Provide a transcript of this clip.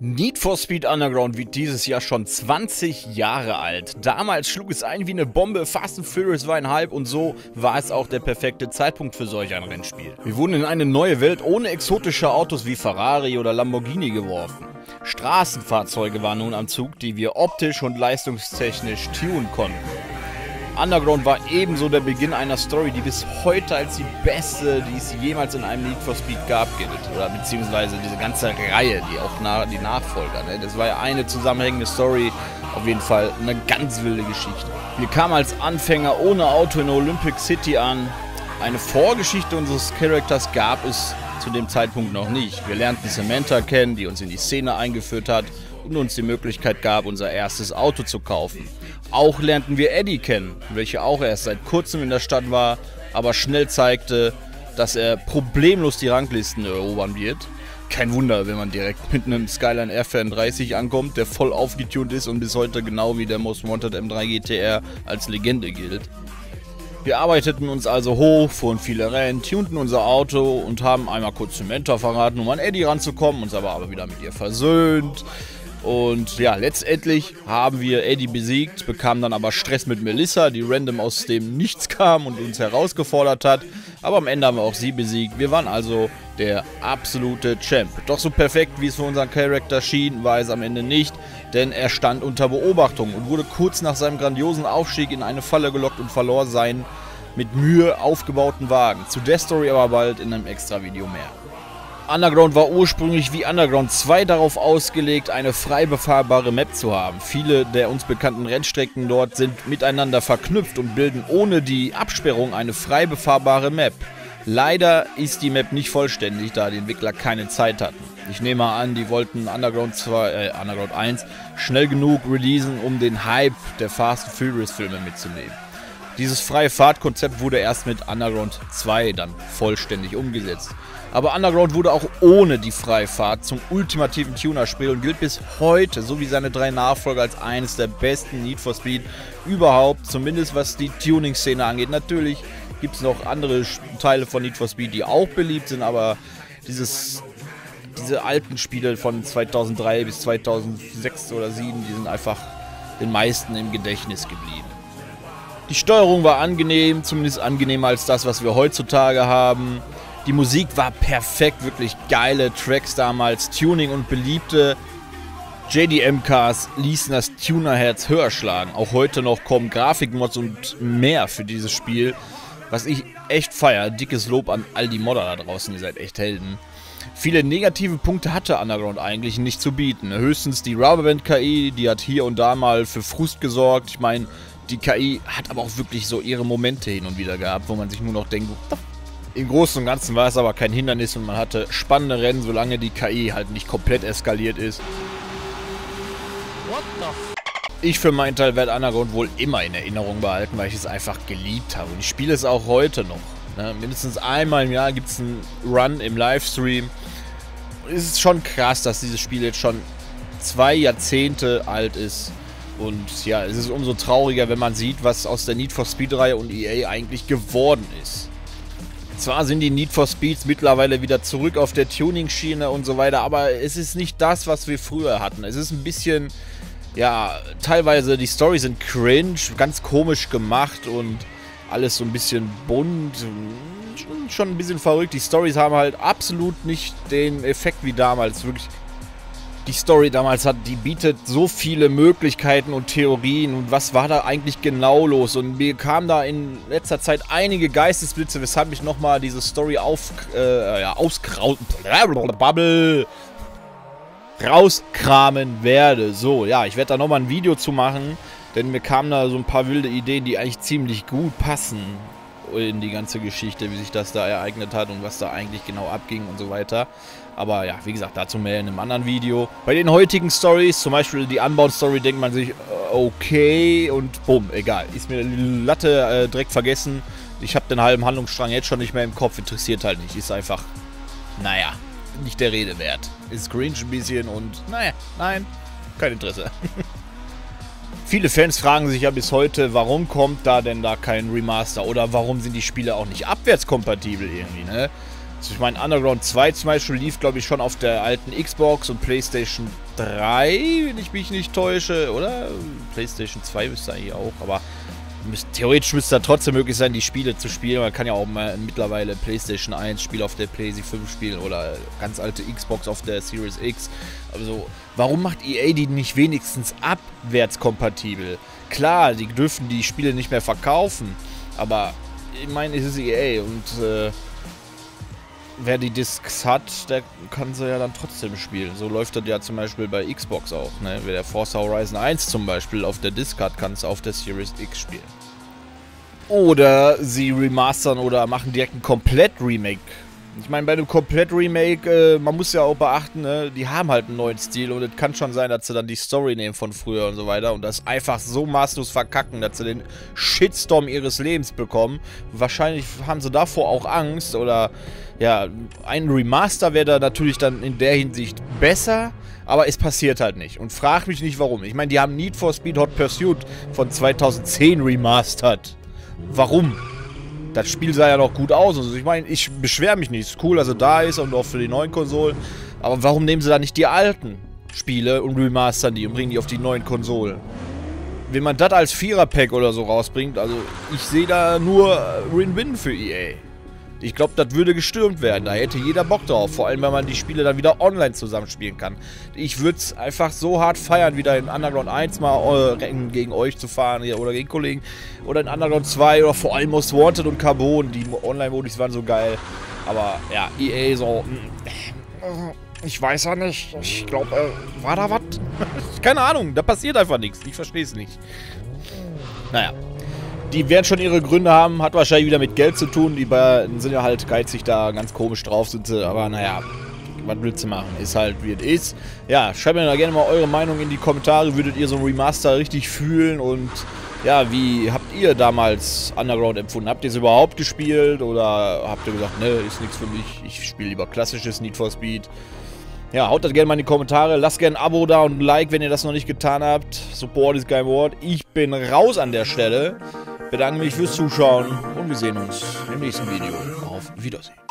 Need for Speed Underground wird dieses Jahr schon 20 Jahre alt. Damals schlug es ein wie eine Bombe, Fast and Furious war ein Hype und so war es auch der perfekte Zeitpunkt für solch ein Rennspiel. Wir wurden in eine neue Welt ohne exotische Autos wie Ferrari oder Lamborghini geworfen. Straßenfahrzeuge waren nun am Zug, die wir optisch und leistungstechnisch tunen konnten. Underground war ebenso der Beginn einer Story, die bis heute als die beste, die es jemals in einem Need for Speed gab, gilt. Oder beziehungsweise diese ganze Reihe, die auch die Nachfolger. Ne? Das war ja eine zusammenhängende Story, auf jeden Fall eine ganz wilde Geschichte. Wir kamen als Anfänger ohne Auto in Olympic City an. Eine Vorgeschichte unseres Charakters gab es zu dem Zeitpunkt noch nicht. Wir lernten Samantha kennen, die uns in die Szene eingeführt hat und uns die Möglichkeit gab, unser erstes Auto zu kaufen. Auch lernten wir Eddie kennen, welcher auch erst seit kurzem in der Stadt war, aber schnell zeigte, dass er problemlos die Ranglisten erobern wird. Kein Wunder, wenn man direkt mit einem Skyline R34 ankommt, der voll aufgetunt ist und bis heute genau wie der Most Wanted M3 GTR als Legende gilt. Wir arbeiteten uns also hoch, fuhren viele Rennen, tunten unser Auto und haben einmal kurz Samantha verraten, um an Eddie ranzukommen, uns aber wieder mit ihr versöhnt. Und ja, letztendlich haben wir Eddie besiegt, bekamen dann aber Stress mit Melissa, die random aus dem Nichts kam und uns herausgefordert hat. Aber am Ende haben wir auch sie besiegt. Wir waren also der absolute Champ. Doch so perfekt, wie es für unseren Charakter schien, war es am Ende nicht, denn er stand unter Beobachtung und wurde kurz nach seinem grandiosen Aufstieg in eine Falle gelockt und verlor seinen mit Mühe aufgebauten Wagen. Zu der Story aber bald in einem extra Video mehr. Underground war ursprünglich wie Underground 2 darauf ausgelegt, eine frei befahrbare Map zu haben. Viele der uns bekannten Rennstrecken dort sind miteinander verknüpft und bilden ohne die Absperrung eine frei befahrbare Map. Leider ist die Map nicht vollständig, da die Entwickler keine Zeit hatten. Ich nehme mal an, die wollten Underground 1 schnell genug releasen, um den Hype der Fast and Furious Filme mitzunehmen. Dieses freie Fahrtkonzept wurde erst mit Underground 2 dann vollständig umgesetzt. Aber Underground wurde auch ohne die Freifahrt zum ultimativen Tuner-Spiel und gilt bis heute, so wie seine 3 Nachfolger, als eines der besten Need for Speed überhaupt, zumindest was die Tuning-Szene angeht. Natürlich gibt es noch andere Teile von Need for Speed, die auch beliebt sind, aber diese alten Spiele von 2003 bis 2006 oder 2007, die sind einfach den meisten im Gedächtnis geblieben. Die Steuerung war angenehm, zumindest angenehmer als das, was wir heutzutage haben. Die Musik war perfekt, wirklich geile Tracks damals, Tuning und beliebte JDM-Cars ließen das Tunerherz höher schlagen. Auch heute noch kommen Grafikmods und mehr für dieses Spiel, was ich echt feiere. Dickes Lob an all die Modder da draußen, ihr seid echt Helden. Viele negative Punkte hatte Underground eigentlich nicht zu bieten. Höchstens die Rubberband-KI, die hat hier und da mal für Frust gesorgt. Ich meine, die KI hat aber auch wirklich so ihre Momente hin und wieder gehabt, wo man sich nur noch denkt, im Großen und Ganzen war es aber kein Hindernis und man hatte spannende Rennen, solange die KI halt nicht komplett eskaliert ist. Ich für meinen Teil werde Underground wohl immer in Erinnerung behalten, weil ich es einfach geliebt habe. Und ich spiele es auch heute noch. Ne? Mindestens einmal im Jahr gibt es einen Run im Livestream. Und es ist schon krass, dass dieses Spiel jetzt schon 2 Jahrzehnte alt ist. Und ja, es ist umso trauriger, wenn man sieht, was aus der Need for Speed-Reihe und EA eigentlich geworden ist. Zwar sind die Need for Speeds mittlerweile wieder zurück auf der Tuning-Schiene und so weiter, aber es ist nicht das, was wir früher hatten. Es ist ein bisschen, ja, teilweise die Storys sind cringe, ganz komisch gemacht und alles so ein bisschen bunt, schon ein bisschen verrückt. Die Storys haben halt absolut nicht den Effekt wie damals, wirklich. Die Story damals die bietet so viele Möglichkeiten und Theorien und was war da eigentlich genau los und mir kamen da in letzter Zeit einige Geistesblitze, weshalb ich nochmal diese Story rauskramen werde. So, ja, ich werde da nochmal ein Video zu machen, denn mir kamen da so ein paar wilde Ideen, die eigentlich ziemlich gut passen in die ganze Geschichte, wie sich das da ereignet hat und was da eigentlich genau abging und so weiter. Aber ja, wie gesagt, dazu mehr in einem anderen Video. Bei den heutigen Stories, zum Beispiel die Unbound-Story, denkt man sich, okay, und bumm, egal. Ist mir die Latte direkt vergessen. Ich habe den halben Handlungsstrang jetzt schon nicht mehr im Kopf, interessiert halt nicht. Ist einfach, naja, nicht der Rede wert. Ist cringe ein bisschen und, naja, nein, kein Interesse. Viele Fans fragen sich ja bis heute, warum kommt da denn kein Remaster oder warum sind die Spiele auch nicht abwärtskompatibel irgendwie, ne? Also ich meine, Underground 2 zum Beispiel lief, glaube ich, schon auf der alten Xbox und PlayStation 3, wenn ich mich nicht täusche, oder? PlayStation 2 müsste eigentlich auch, aber theoretisch müsste es trotzdem möglich sein, die Spiele zu spielen. Man kann ja auch mal mittlerweile PlayStation 1 Spiele auf der PlayStation 5 spielen oder ganz alte Xbox auf der Series X. Also, warum macht EA die nicht wenigstens abwärtskompatibel? Klar, die dürfen die Spiele nicht mehr verkaufen, aber ich meine, es ist EA und wer die Discs hat, der kann sie ja dann trotzdem spielen. So läuft das ja zum Beispiel bei Xbox auch. Ne? Wer der Forza Horizon 1 zum Beispiel auf der Disc hat, kann es auf der Series X spielen. Oder sie remastern oder machen direkt ein Komplett-Remake. Ich meine, bei einem Komplett-Remake, man muss ja auch beachten, ne, die haben halt einen neuen Stil und es kann schon sein, dass sie dann die Story nehmen von früher und so weiter und das einfach so maßlos verkacken, dass sie den Shitstorm ihres Lebens bekommen. Wahrscheinlich haben sie davor auch Angst oder, ja, ein Remaster wäre da natürlich dann in der Hinsicht besser, aber es passiert halt nicht und frag mich nicht warum. Ich meine, die haben Need for Speed Hot Pursuit von 2010 remastert. Warum? Das Spiel sah ja noch gut aus. Also ich meine, ich beschwere mich nicht. Es ist cool, dass er da ist und auch für die neuen Konsolen. Aber warum nehmen sie da nicht die alten Spiele und remastern die und bringen die auf die neuen Konsolen? Wenn man das als Vierer-Pack oder so rausbringt, also ich sehe da nur Win-Win für EA. Ich glaube, das würde gestürmt werden. Da hätte jeder Bock drauf. Vor allem, wenn man die Spiele dann wieder online zusammenspielen kann. Ich würde es einfach so hart feiern, wieder in Underground 1 mal gegen euch zu fahren oder gegen Kollegen. Oder in Underground 2 oder vor allem Most Wanted und Carbon. Die Online-Modis waren so geil. Aber ja, EA so... Ich weiß ja nicht. Ich glaube, war da was? Keine Ahnung. Da passiert einfach nichts. Ich verstehe es nicht. Naja. Die werden schon ihre Gründe haben, hat wahrscheinlich wieder mit Geld zu tun. Die beiden sind ja halt geizig da, ganz komisch drauf sind sie, aber naja, was willst du machen? Ist halt wie es ist. Ja, schreibt mir da gerne mal eure Meinung in die Kommentare. Würdet ihr so ein Remaster richtig fühlen und ja, wie habt ihr damals Underground empfunden? Habt ihr es überhaupt gespielt oder habt ihr gesagt, ne, ist nichts für mich, ich spiele lieber klassisches Need for Speed? Ja, haut das gerne mal in die Kommentare. Lasst gerne ein Abo da und ein Like, wenn ihr das noch nicht getan habt. Support ist kein Wort. Ich bin raus an der Stelle. Bedanke mich fürs Zuschauen und wir sehen uns im nächsten Video. Auf Wiedersehen.